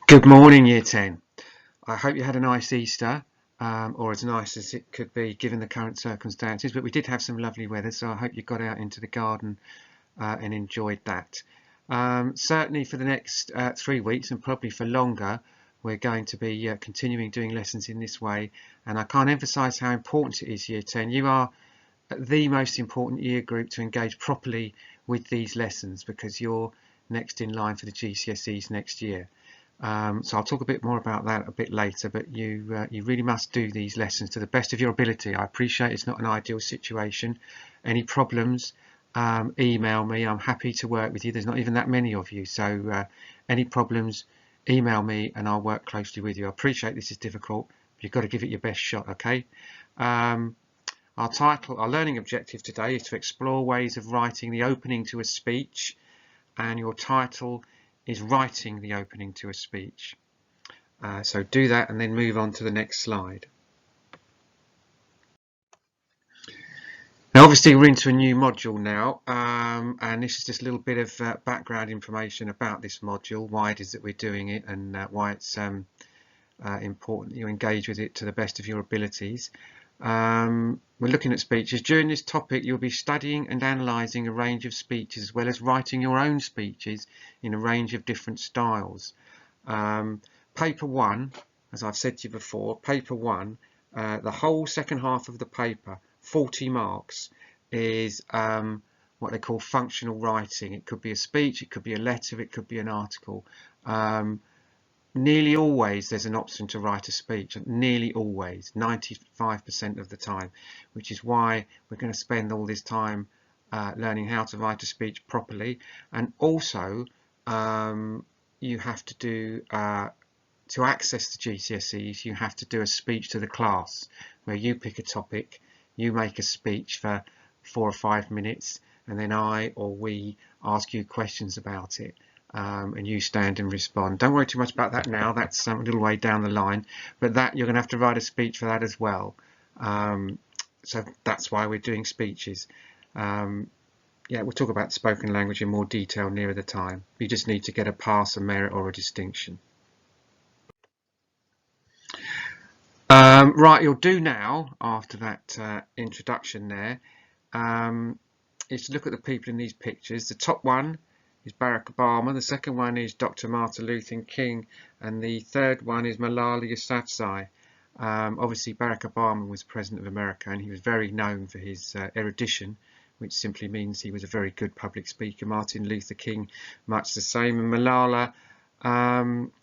Good morning, Year 10. I hope you had a nice Easter, or as nice as it could be given the current circumstances, but we did have some lovely weather, so I hope you got out into the garden and enjoyed that. Certainly for the next 3 weeks, and probably for longer, we're going to be continuing doing lessons in this way, and I can't emphasise how important it is, Year 10. You are the most important year group to engage properly with these lessons because you're next in line for the GCSEs next year. So I'll talk a bit more about that a bit later, but you really must do these lessons to the best of your ability. I appreciate it's not an ideal situation. Any problems, email me. I'm happy to work with you. There's not even that many of you, so any problems, email me and I'll work closely with you. I appreciate this is difficult, but you've got to give it your best shot, okay? Our learning objective today is to explore ways of writing the opening to a speech, and your title is writing the opening to a speech. So do that and then move on to the next slide. Now obviously we're into a new module now, and this is just a little bit of background information about this module, why it is that we're doing it, and why it's important that you engage with it to the best of your abilities. We're looking at speeches. During this topic you'll be studying and analysing a range of speeches as well as writing your own speeches in a range of different styles. Paper 1, as I've said to you before, paper 1, the whole second half of the paper, 40 marks, is what they call functional writing. It could be a speech, it could be a letter, it could be an article. Nearly always there's an option to write a speech, nearly always, 95% of the time, which is why we're going to spend all this time learning how to write a speech properly. And also you have to do, to access the GCSEs, you have to do a speech to the class where you pick a topic, you make a speech for 4 or 5 minutes, and then I or we ask you questions about it. And you stand and respond. Don't worry too much about that now, that's a little way down the line, but that you're going to have to write a speech for that as well. So that's why we're doing speeches. Yeah, we'll talk about spoken language in more detail nearer the time. You just need to get a pass, a merit or a distinction. Right, you'll do now, after that introduction there, is to look at the people in these pictures. The top one is Barack Obama, the second one is Dr. Martin Luther King, and the third one is Malala Yousafzai. Obviously Barack Obama was President of America and he was very known for his erudition, which simply means he was a very good public speaker. Martin Luther King, much the same, and Malala some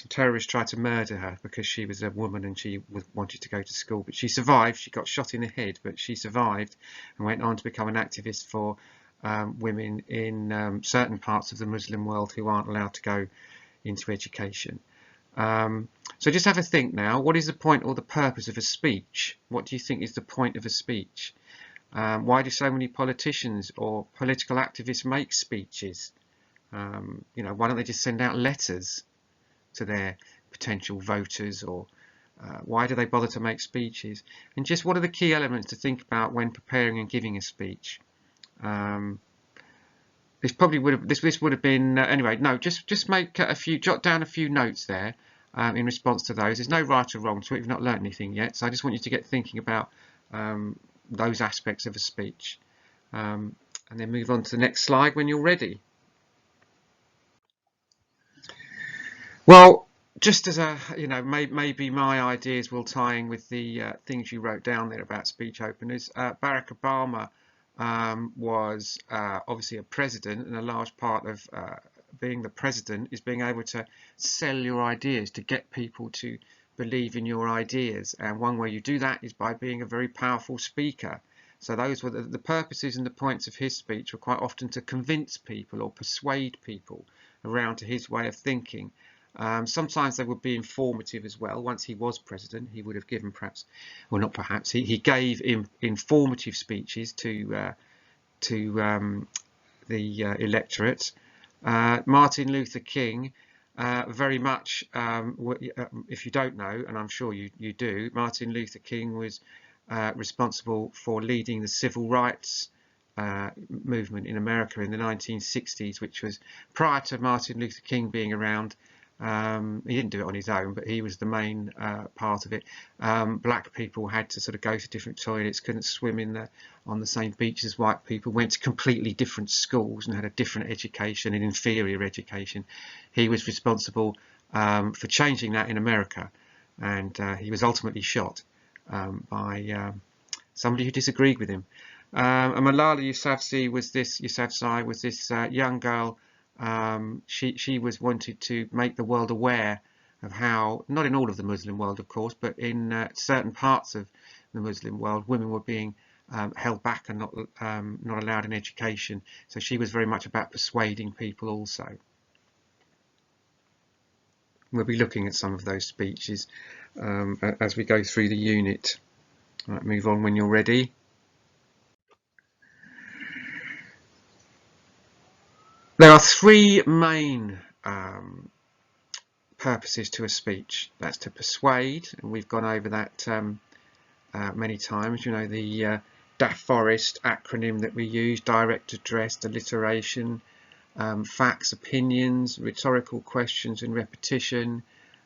terrorists tried to murder her because she was a woman and she wanted to go to school, but she survived. She got shot in the head, but she survived and went on to become an activist for women in certain parts of the Muslim world who aren't allowed to go into education. So just have a think now. What is the point or the purpose of a speech? What do you think is the point of a speech? Why do so many politicians or political activists make speeches? You know, why don't they just send out letters to their potential voters, or why do they bother to make speeches? And just what are the key elements to think about when preparing and giving a speech? This probably would have this would have been anyway. No, just make a few, jot down a few notes there in response to those. There's no right or wrong to it. We've not learnt anything yet, so I just want you to get thinking about those aspects of a speech, and then move on to the next slide when you're ready. Well, just as a, you know, maybe my ideas will tie in with the things you wrote down there about speech openers. Barack Obama was obviously a president, and a large part of being the president is being able to sell your ideas, to get people to believe in your ideas. And one way you do that is by being a very powerful speaker. So those were the purposes and the points of his speech were quite often to convince people or persuade people around to his way of thinking. Sometimes they would be informative as well. Once he was president, he would have given perhaps, well, not perhaps, he gave informative speeches to the electorate. Martin Luther King, very much, if you don't know, and I'm sure you do, Martin Luther King was responsible for leading the civil rights movement in America in the 1960s, which was prior to Martin Luther King being around. He didn't do it on his own, but he was the main part of it. Black people had to sort of go to different toilets, couldn't swim on the same beach as white people, went to completely different schools and had a different education, an inferior education. He was responsible for changing that in America, and he was ultimately shot by somebody who disagreed with him. And Malala Yousafzai was this young girl. She was wanted to make the world aware of how, not in all of the Muslim world of course, but in certain parts of the Muslim world, women were being held back and not allowed an education. So she was very much about persuading people also. We'll be looking at some of those speeches as we go through the unit. Right, move on when you're ready. There are three main purposes to a speech. That's to persuade, and we've gone over that many times. You know, the DAF Forest acronym that we use: direct address, alliteration, facts, opinions, rhetorical questions and repetition,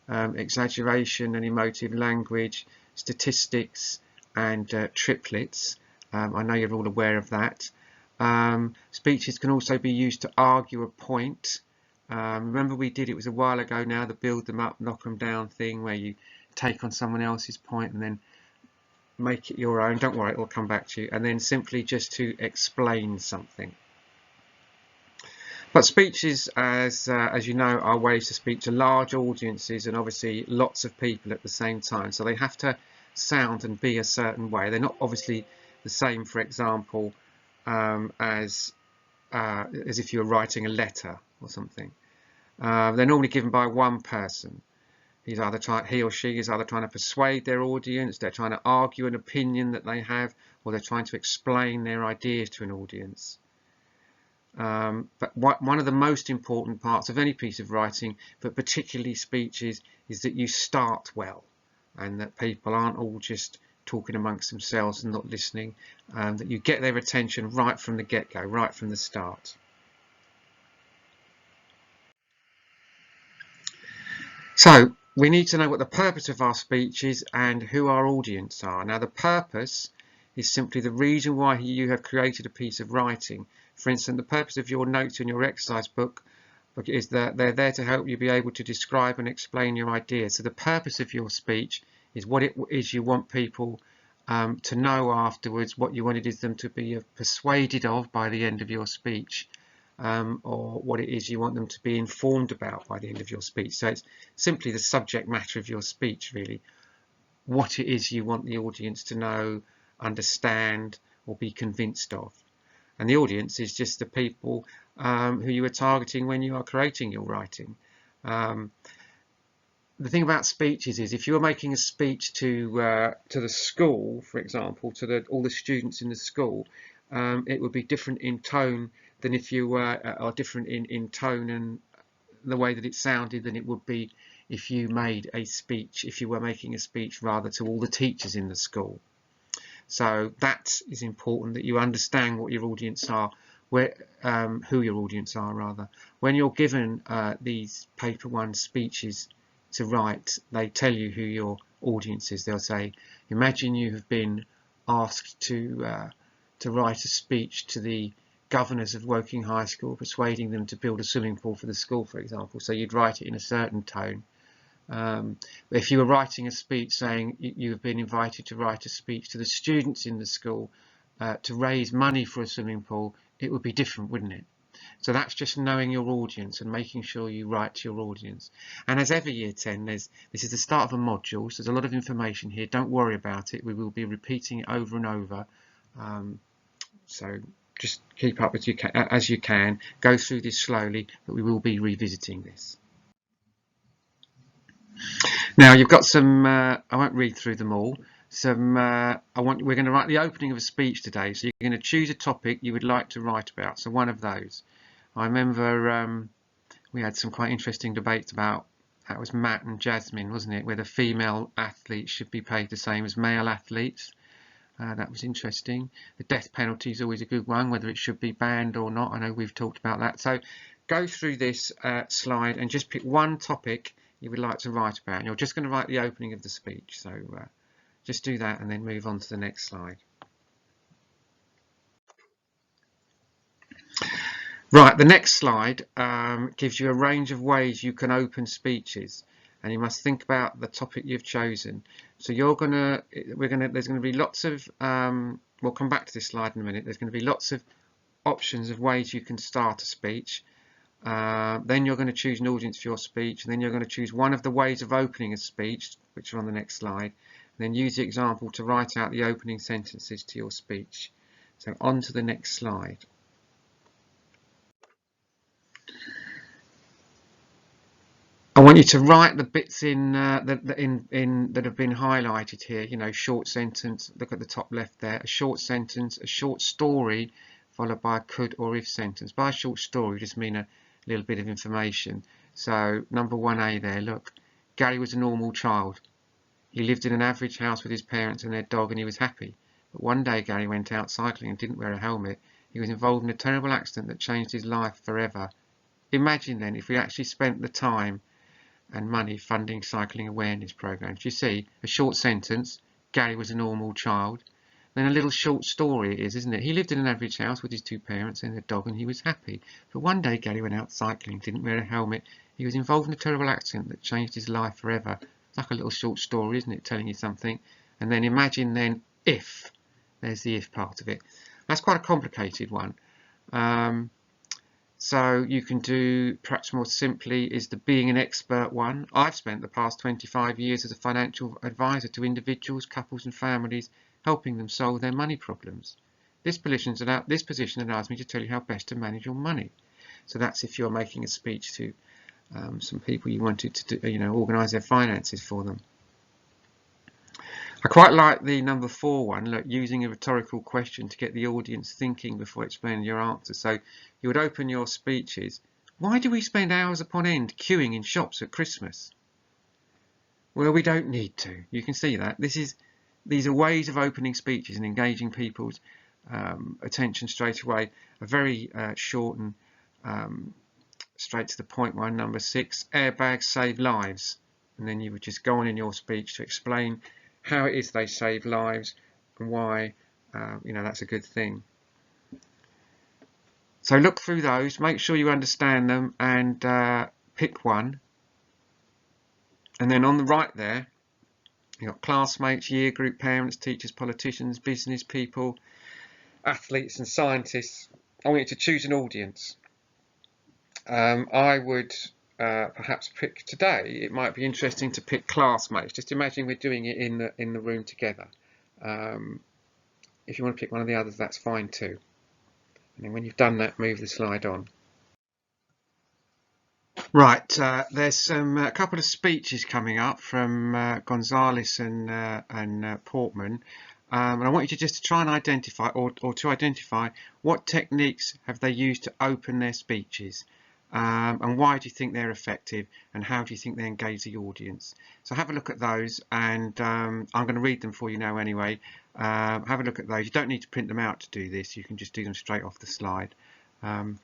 exaggeration and emotive language, statistics, and triplets. I know you're all aware of that. Speeches can also be used to argue a point. Remember it was a while ago now, the build them up, knock them down thing, where you take on someone else's point and then make it your own. Don't worry, it will come back to you. And then simply just to explain something. But speeches, as you know, are ways to speak to large audiences and obviously lots of people at the same time. So they have to sound and be a certain way. They're not obviously the same, for example, as if you were writing a letter or something. They're normally given by one person. He or she is either trying to persuade their audience, they're trying to argue an opinion that they have, or they're trying to explain their ideas to an audience. But one of the most important parts of any piece of writing, but particularly speeches, is that you start well, and that people aren't all just talking amongst themselves and not listening, that you get their attention right from the get-go, right from the start. So we need to know what the purpose of our speech is and who our audience are. Now the purpose is simply the reason why you have created a piece of writing. For instance, the purpose of your notes in your exercise book is that they're there to help you be able to describe and explain your ideas. So the purpose of your speech is what it is you want people to know afterwards, what you wanted them to be persuaded of by the end of your speech, or what it is you want them to be informed about by the end of your speech. So it's simply the subject matter of your speech, really, what it is you want the audience to know, understand, or be convinced of. And the audience is just the people who you are targeting when you are creating your writing. The thing about speeches is, if you are making a speech to the school, for example, to all the students in the school, it would be different in tone than if you are different in tone and the way that it sounded than it would be if you made a speech, if you were making a speech rather to all the teachers in the school. So that is important, that you understand what your audience are, who your audience are rather. When you're given these paper one speeches to write, they tell you who your audience is. They'll say, imagine you have been asked to write a speech to the governors of Woking High School, persuading them to build a swimming pool for the school, for example. So you'd write it in a certain tone. If you were writing a speech saying you have been invited to write a speech to the students in the school to raise money for a swimming pool, it would be different, wouldn't it? So that's just knowing your audience and making sure you write to your audience. And as ever, Year 10, this is the start of a module, so there's a lot of information here. Don't worry about it. We will be repeating it over and over. So just keep up as you can. Go through this slowly, but we will be revisiting this. Now you've got some, I won't read through them all, we're going to write the opening of a speech today, so you're going to choose a topic you would like to write about, so one of those. I remember we had some quite interesting debates about, that was Matt and Jasmine, wasn't it, whether female athletes should be paid the same as male athletes. That was interesting. The death penalty is always a good one, whether it should be banned or not. I know we've talked about that. So go through this slide and just pick one topic you would like to write about. And you're just going to write the opening of the speech. So just do that and then move on to the next slide. Right, the next slide gives you a range of ways you can open speeches, and you must think about the topic you've chosen. So there's going to be lots of, we'll come back to this slide in a minute. There's going to be lots of options of ways you can start a speech. Then you're going to choose an audience for your speech, and then you're going to choose one of the ways of opening a speech, which are on the next slide, and then use the example to write out the opening sentences to your speech. So on to the next slide. I want you to write the bits in that have been highlighted here. You know, short sentence. Look at the top left there. A short sentence, a short story, followed by a could or if sentence. By a short story, we just mean a little bit of information. So number 1A there. Look, Gary was a normal child. He lived in an average house with his parents and their dog, and he was happy. But one day Gary went out cycling and didn't wear a helmet. He was involved in a terrible accident that changed his life forever. Imagine then if we actually spent the time and money funding cycling awareness programs. You see, a short sentence, Gary was a normal child. Then a little short story it is, isn't it? He lived in an average house with his 2 parents and their dog, and he was happy. But one day Gary went out cycling, didn't wear a helmet. He was involved in a terrible accident that changed his life forever. It's like a little short story, isn't it, telling you something? And then imagine then if. There's the if part of it. That's quite a complicated one. So you can do, perhaps more simply, is the being an expert one. I've spent the past 25 years as a financial advisor to individuals, couples and families, helping them solve their money problems. This position allows me to tell you how best to manage your money. So that's if you're making a speech to some people you wanted to do, organise their finances for them. I quite like the number 4 one, look, using a rhetorical question to get the audience thinking before explaining your answer. So you would open your speeches. Why do we spend hours upon end queuing in shops at Christmas? Well, we don't need to. You can see that. These are ways of opening speeches and engaging people's attention straight away. A very short and straight to the point one, number 6, airbags save lives. And then you would just go on in your speech to explain how it is they save lives and why that's a good thing. So look through those, make sure you understand them, and pick one. And then on the right there, you've got classmates, year group, parents, teachers, politicians, business people, athletes and scientists. I want you to choose an audience. I would perhaps pick today, it might be interesting to pick classmates. Just imagine we're doing it in the room together. If you want to pick one of the others, that's fine too. And then when you've done that, move the slide on. Right, there's a couple of speeches coming up from Gonzalez and Portman. And I want you to just try and identify, or to identify, what techniques have they used to open their speeches. And why do you think they're effective, and how do you think they engage the audience? So have a look at those, and I'm going to read them for you now anyway. Have a look at those. You don't need to print them out to do this, you can just do them straight off the slide. And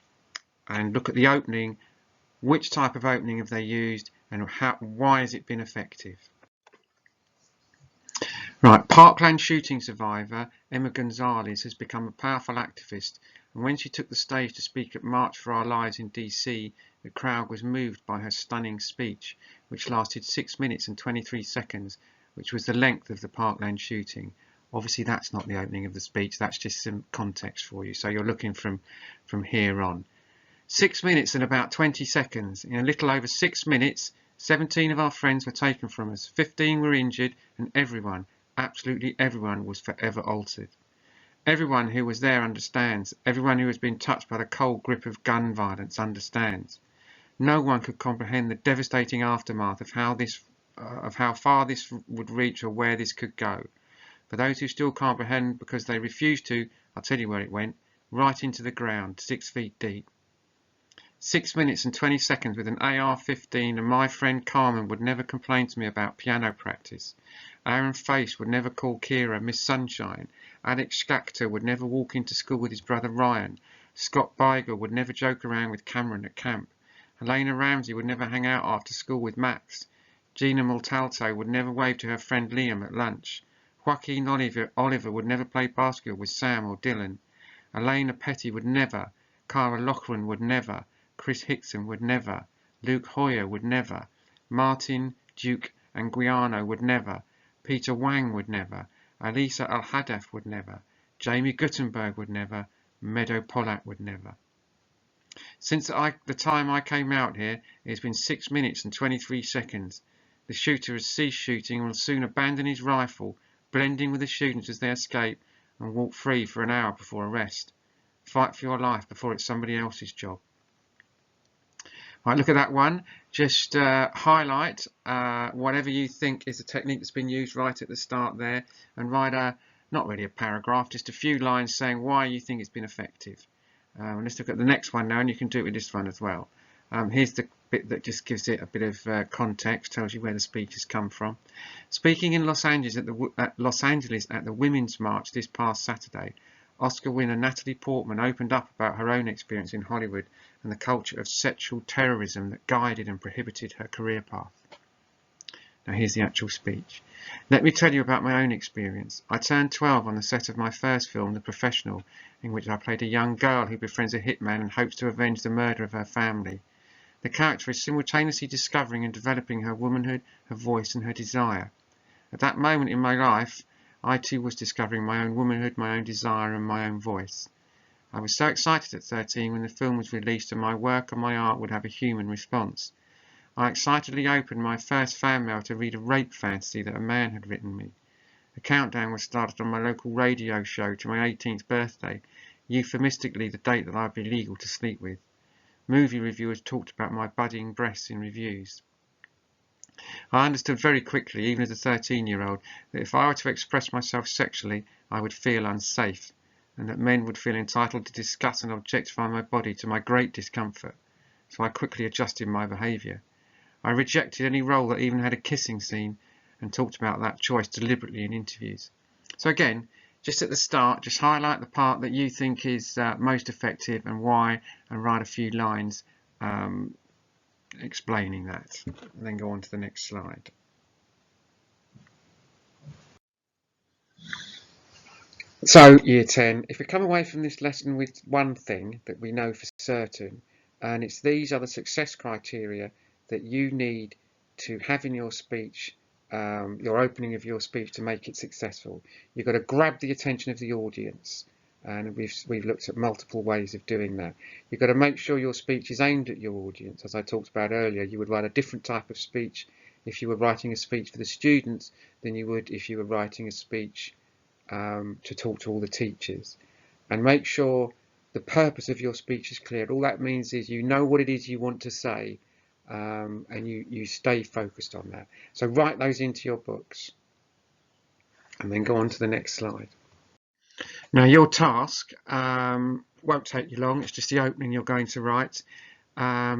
look at the opening. Which type of opening have they used, and why has it been effective? Right, Parkland shooting survivor Emma Gonzalez has become a powerful activist, and when she took the stage to speak at March for Our Lives in DC, the crowd was moved by her stunning speech, which lasted 6 minutes and 23 seconds, which was the length of the Parkland shooting. Obviously that's not the opening of the speech, that's just some context for you, so you're looking from here on. 6 minutes and about 20 seconds. In a little over 6 minutes, 17 of our friends were taken from us, 15 were injured, and everyone, absolutely everyone, was forever altered. Everyone who was there understands. Everyone who has been touched by the cold grip of gun violence understands. No one could comprehend the devastating aftermath of how far this would reach or where this could go. For those who still comprehend because they refuse to, I'll tell you where it went, right into the ground, 6 feet deep. 6 minutes and 20 seconds with an AR-15, and my friend Carmen would never complain to me about piano practice. Aaron Face would never call Kira Miss Sunshine. Alex Schachter would never walk into school with his brother Ryan. Scott Biger would never joke around with Cameron at camp. Helena Ramsey would never hang out after school with Max. Gina Montalto would never wave to her friend Liam at lunch. Joaquin Oliver would never play basketball with Sam or Dylan. Elena Petty would never. Cara Loughran would never. Chris Hickson would never. Luke Hoyer would never. Martin, Duke and Guiano would never. Peter Wang would never. Alisa Al-Hadaf would never. Jamie Guttenberg would never. Meadow Pollack would never. Since the time I came out here, it has been 6 minutes and 23 seconds. The shooter has ceased shooting and will soon abandon his rifle, blending with the students as they escape, and walk free for an hour before arrest. Fight for your life before it's somebody else's job. Right, look at that one. Just highlight whatever you think is the technique that's been used right at the start there, and write not really a paragraph, just a few lines saying why you think it's been effective. Let's look at the next one now, and you can do it with this one as well. Here's the bit that just gives it a bit of context, tells you where the speech has come from. Speaking in Los Angeles at the Women's March this past Saturday, Oscar winner Natalie Portman opened up about her own experience in Hollywood and the culture of sexual terrorism that guided and prohibited her career path. Now here's the actual speech. Let me tell you about my own experience. I turned 12 on the set of my first film, The Professional, in which I played a young girl who befriends a hitman and hopes to avenge the murder of her family. The character is simultaneously discovering and developing her womanhood, her voice and her desire. At that moment in my life, I too was discovering my own womanhood, my own desire and my own voice. I was so excited at 13 when the film was released and my work and my art would have a human response. I excitedly opened my first fan mail to read a rape fantasy that a man had written me. A countdown was started on my local radio show to my 18th birthday, euphemistically the date that I would be legal to sleep with. Movie reviewers talked about my budding breasts in reviews. I understood very quickly, even as a 13-year-old, that if I were to express myself sexually, I would feel unsafe, and that men would feel entitled to discuss and objectify my body to my great discomfort. So I quickly adjusted my behaviour. I rejected any role that even had a kissing scene and talked about that choice deliberately in interviews. So again, just at the start, just highlight the part that you think is most effective and why, and write a few lines explaining that, and then go on to the next slide. So year 10, if we come away from this lesson with one thing that we know for certain, and it's these are the success criteria that you need to have in your speech, your opening of your speech, to make it successful. You've got to grab the attention of the audience, and we've looked at multiple ways of doing that. You've got to make sure your speech is aimed at your audience. As I talked about earlier, you would write a different type of speech if you were writing a speech for the students than you would if you were writing a speech to talk to all the teachers. And make sure the purpose of your speech is clear. All that means is you know what it is you want to say, and you stay focused on that. So write those into your books and then go on to the next slide. Now your task won't take you long, it's just the opening you're going to write,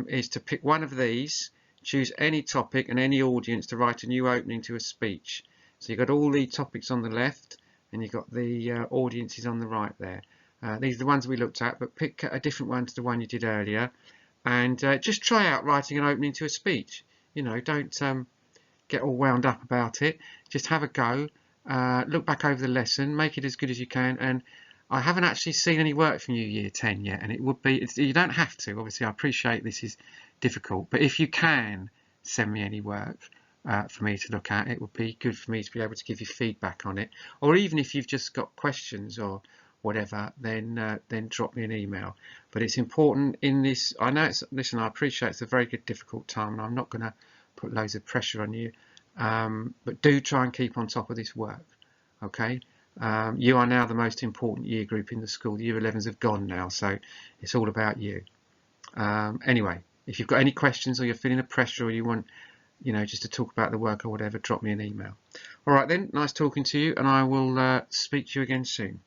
is to pick one of these, choose any topic and any audience to write a new opening to a speech. So you've got all the topics on the left and you've got the audiences on the right there. These are the ones we looked at, but pick a different one to the one you did earlier. And just try out writing an opening to a speech. You know, don't get all wound up about it. Just have a go. Look back over the lesson, make it as good as you can. And I haven't actually seen any work from you year 10 yet, and it would be, you don't have to, obviously I appreciate this is difficult, but if you can send me any work for me to look at, it would be good for me to be able to give you feedback on it. Or even if you've just got questions or whatever, then drop me an email. But it's important in this, I know it's, listen, I appreciate it's a very good difficult time and I'm not going to put loads of pressure on you, but do try and keep on top of this work, okay? You are now the most important year group in the school. The year 11s have gone now, so it's all about you. Anyway, if you've got any questions or you're feeling the pressure or you want, you know, just to talk about the work or whatever, drop me an email. All right then, nice talking to you, and I will speak to you again soon.